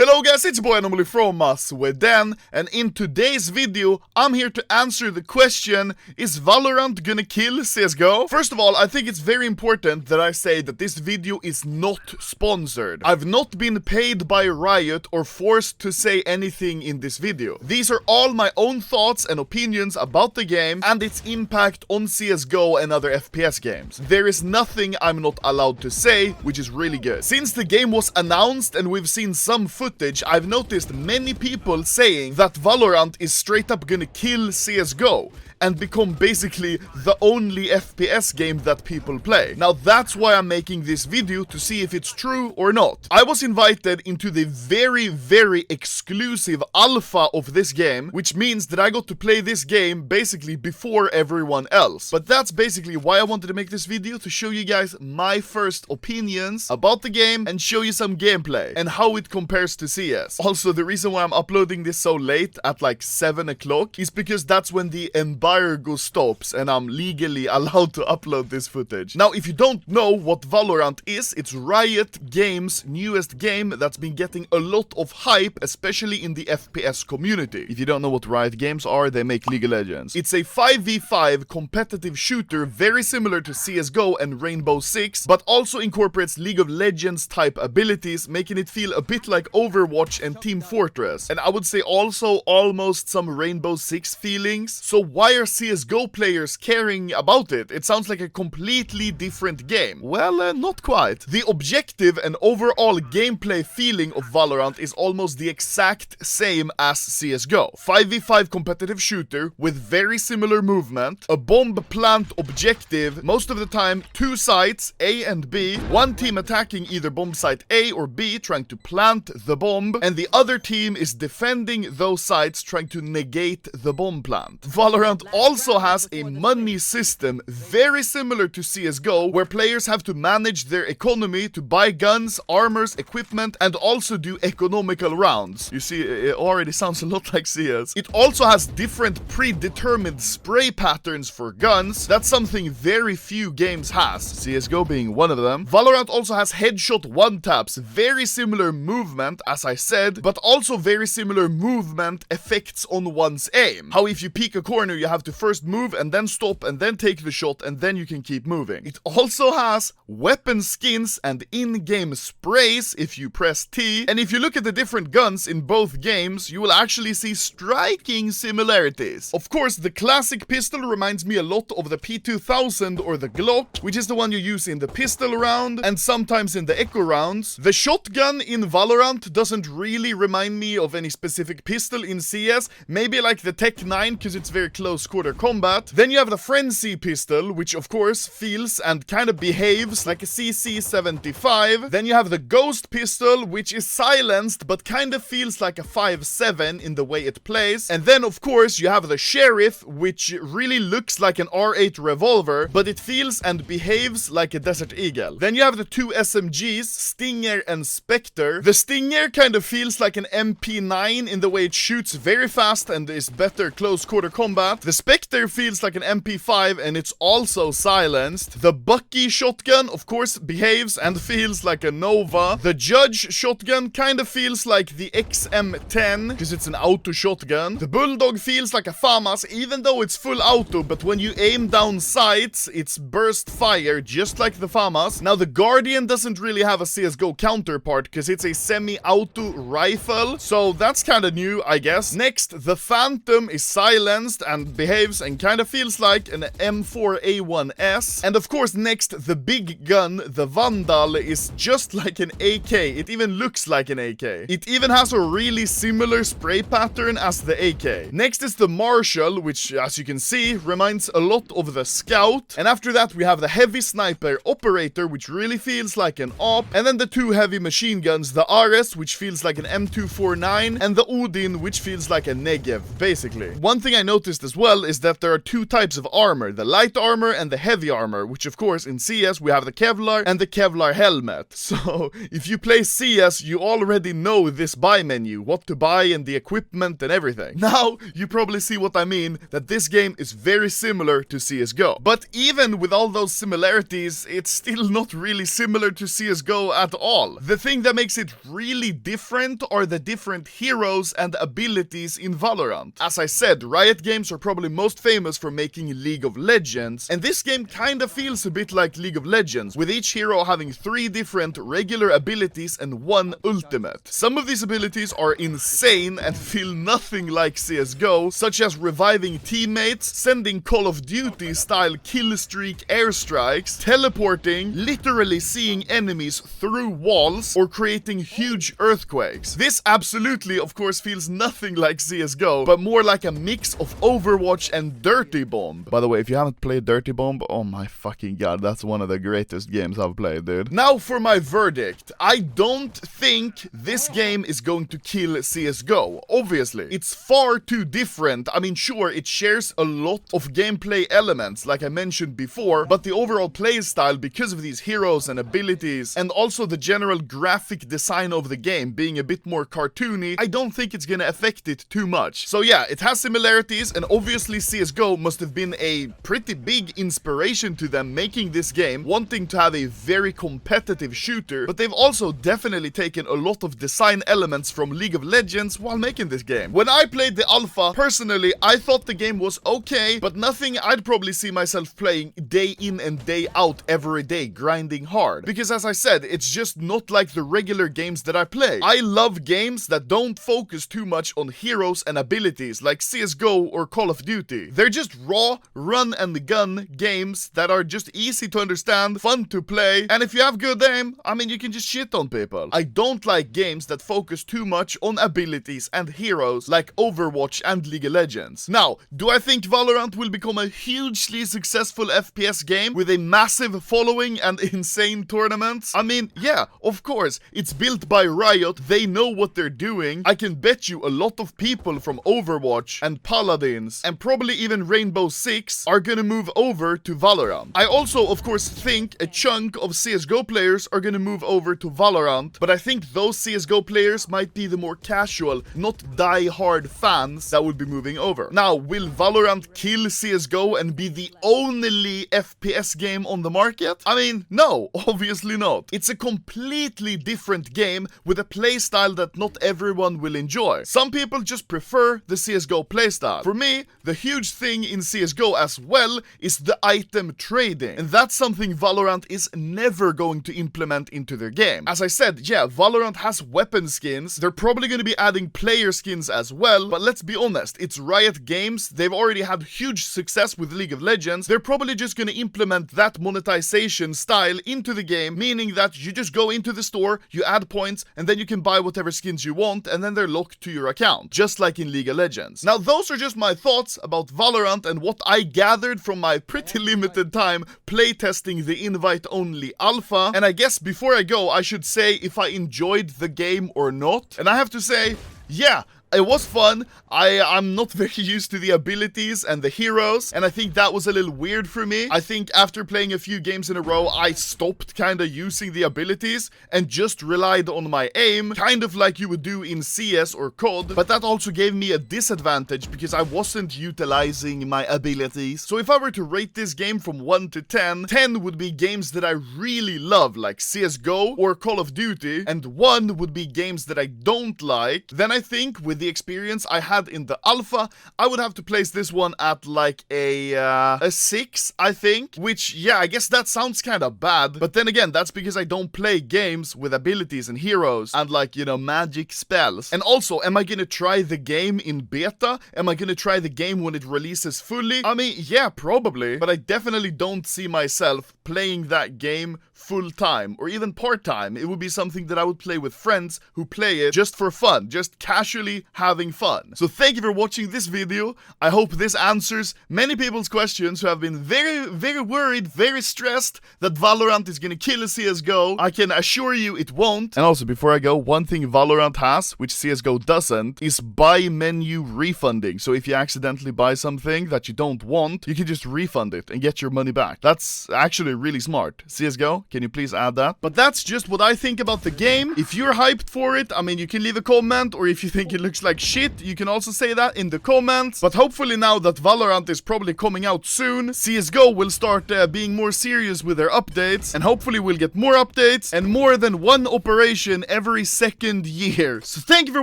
Hello guys, it's your boy Anomaly from Sweden, and in today's video, I'm here to answer the question, is Valorant gonna kill CSGO? First of all, I think it's very important that I say that this video is not sponsored. I've not been paid by Riot or forced to say anything in this video. These are all my own thoughts and opinions about the game and its impact on CSGO and other FPS games. There is nothing I'm not allowed to say, which is really good. Since the game was announced and we've seen some footage, I've noticed many people saying that Valorant is straight up gonna kill CSGO and become basically the only FPS game that people play. Now that's why I'm making this video, to see if it's true or not. I was invited into the very exclusive alpha of this game, which means that I got to play this game basically before everyone else. But that's basically why I wanted to make this video, to show you guys my first opinions about the game and show you some gameplay and how it compares to CS. Also, the reason why I'm uploading this so late at like 7 o'clock is because that's when the embargo stops and I'm legally allowed to upload this footage. Now, if you don't know what Valorant is, it's Riot Games' newest game that's been getting a lot of hype, especially in the FPS community. If you don't know what Riot Games are, they make League of Legends. It's a 5v5 competitive shooter very similar to CSGO and Rainbow Six, but also incorporates League of Legends type abilities, making it feel a bit like Overwatch and Team Fortress. And I would say also almost some Rainbow Six feelings. So why are CSGO players caring about it? It sounds like a completely different game. Well, not quite. The objective and overall gameplay feeling of Valorant is almost the exact same as CSGO. 5v5 competitive shooter with very similar movement, a bomb plant objective, most of the time 2 sites, A and B, one team attacking either bomb site A or B, trying to plant the bomb, and the other team is defending those sites, trying to negate the bomb plant. Valorant also has a money system very similar to CSGO, where players have to manage their economy to buy guns, armors, equipment, and also do economical rounds. You see, it already sounds a lot like CS. It also has different predetermined spray patterns for guns. That's something very few games has, CSGO being one of them. Valorant also has headshot one-taps, very similar movement as I said, but also very similar movement effects on one's aim. How if you peek a corner, you have to first move and then stop and then take the shot and then you can keep moving. It also has weapon skins and in-game sprays if you press T, and if you look at the different guns in both games, you will actually see striking similarities. Of course, the classic pistol reminds me a lot of the P2000 or the Glock, which is the one you use in the pistol round and sometimes in the echo rounds. The shotgun in Valorant doesn't really remind me of any specific pistol in CS, maybe like the Tech 9 because it's very close quarter combat. Then you have the Frenzy pistol, which of course feels and kind of behaves like a CC75. Then you have the Ghost pistol, which is silenced but kind of feels like a 5.7 in the way it plays. And then of course you have the Sheriff, which really looks like an R8 revolver, but it feels and behaves like a Desert Eagle. Then you have the 2 SMGs, Stinger and Spectre. The Stinger kind of feels like an MP9 in the way it shoots very fast and is better close quarter combat. The Spectre feels like an MP5 and it's also silenced. The Bucky shotgun of course behaves and feels like a Nova. The Judge shotgun kind of feels like the XM10 because it's an auto shotgun. The Bulldog feels like a FAMAS even though it's full auto, but when you aim down sights it's burst fire just like the FAMAS. Now the Guardian doesn't really have a CSGO counterpart because it's a semi-auto rifle, so that's kind of new I guess. Next, the Phantom is silenced and behaves and kind of feels like an M4A1S. And of course next, the big gun, the Vandal, is just like an AK. It even looks like an AK. It even has a really similar spray pattern as the AK. Next is the Marshal, which as you can see reminds a lot of the Scout. And after that we have the Heavy Sniper Operator, which really feels like an AWP. And then the 2 heavy machine guns, the Ares, which feels like an M249, and the Odin, which feels like a Negev, basically. One thing I noticed as well well is that there are two types of armor, the light armor and the heavy armor, which of course in CS we have the Kevlar and the Kevlar helmet. So if you play CS, you already know this buy menu, what to buy and the equipment and everything. Now you probably see what I mean, that this game is very similar to CSGO. But even with all those similarities, it's still not really similar to CSGO at all. The thing that makes it really different are the different heroes and abilities in Valorant. As I said, Riot Games are probably most famous for making League of Legends, and this game kinda feels a bit like League of Legends, with each hero having 3 different regular abilities and 1 ultimate. Some of these abilities are insane and feel nothing like CSGO, such as reviving teammates, sending Call of Duty style kill streak airstrikes, teleporting, literally seeing enemies through walls, or creating huge earthquakes. This absolutely, of course, feels nothing like CSGO, but more like a mix of Overwatch and Dirty Bomb. By the way, if you haven't played Dirty Bomb, oh my fucking god, that's one of the greatest games I've played, dude. Now for my verdict. I don't think this game is going to kill CSGO. Obviously, it's far too different. I mean, sure, it shares a lot of gameplay elements, like I mentioned before, but the overall play style, because of these heroes and abilities, and also the general graphic design of the game being a bit more cartoony, I don't think it's gonna affect it too much. So yeah, it has similarities, and obviously CSGO must have been a pretty big inspiration to them making this game, wanting to have a very competitive shooter, but they've also definitely taken a lot of design elements from League of Legends while making this game. When I played the alpha, personally, I thought the game was okay, but nothing I'd probably see myself playing day in and day out every day, grinding hard. Because as I said, it's just not like the regular games that I play. I love games that don't focus too much on heroes and abilities, like CSGO or Call of Duty. They're just raw, run and gun games that are just easy to understand, fun to play, and if you have good aim, I mean, you can just shit on people. I don't like games that focus too much on abilities and heroes like Overwatch and League of Legends. Now, do I think Valorant will become a hugely successful FPS game with a massive following and insane tournaments? I mean, yeah, of course, it's built by Riot, they know what they're doing. I can bet you a lot of people from Overwatch and Paladins and probably even Rainbow Six are gonna move over to Valorant. I also, of course, think a chunk of CSGO players are gonna move over to Valorant, but I think those CSGO players might be the more casual, not die-hard fans that would be moving over. Now, will Valorant kill CSGO and be the only FPS game on the market? I mean, no, obviously not. It's a completely different game with a playstyle that not everyone will enjoy. Some people just prefer the CSGO playstyle. For me, the huge thing in CSGO as well is the item trading, and that's something Valorant is never going to implement into their game. As I said, yeah, Valorant has weapon skins, they're probably going to be adding player skins as well, but let's be honest, it's Riot Games, they've already had huge success with League of Legends, they're probably just going to implement that monetization style into the game, meaning that you just go into the store, you add points, and then you can buy whatever skins you want, and then they're locked to your account, just like in League of Legends. Now, those are just my thoughts about Valorant and what I gathered from my pretty limited time playtesting the invite-only alpha, and I guess before I go, I should say if I enjoyed the game or not, and I have to say, yeah, it was fun. I'm not very used to the abilities and the heroes, and I think that was a little weird for me. I think after playing a few games in a row, I stopped kinda using the abilities and just relied on my aim, kind of like you would do in CS or COD, but that also gave me a disadvantage because I wasn't utilizing my abilities. So if I were to rate this game from 1 to 10, 10 would be games that I really love, like CSGO or Call of Duty, and 1 would be games that I don't like. Then I think with the experience I had in the alpha, I would have to place this one at like a 6, I think, which, yeah, I guess that sounds kind of bad, but then again, that's because I don't play games with abilities and heroes and, like, you know, magic spells. And also, am I gonna try the game in beta? Am I gonna try the game when it releases fully? I mean, yeah, probably, but I definitely don't see myself playing that game full-time or even part-time. It would be something that I would play with friends who play it just for fun, just casually having fun. So thank you for watching this video. I hope this answers many people's questions who have been very, very worried, very stressed that Valorant is gonna kill CSGO. I can assure you it won't. And also, before I go, one thing Valorant has, which CSGO doesn't, is buy menu refunding. So if you accidentally buy something that you don't want, you can just refund it and get your money back. That's actually really smart. CSGO, can you please add that? But that's just what I think about the game. If you're hyped for it, I mean, you can leave a comment, or if you think it looks like shit, you can also say that in the comments. But hopefully now that Valorant is probably coming out soon, CSGO will start being more serious with their updates, and hopefully we'll get more updates and more than one operation every second year. So thank you for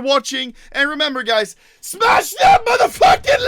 watching, and remember guys, smash that motherfucking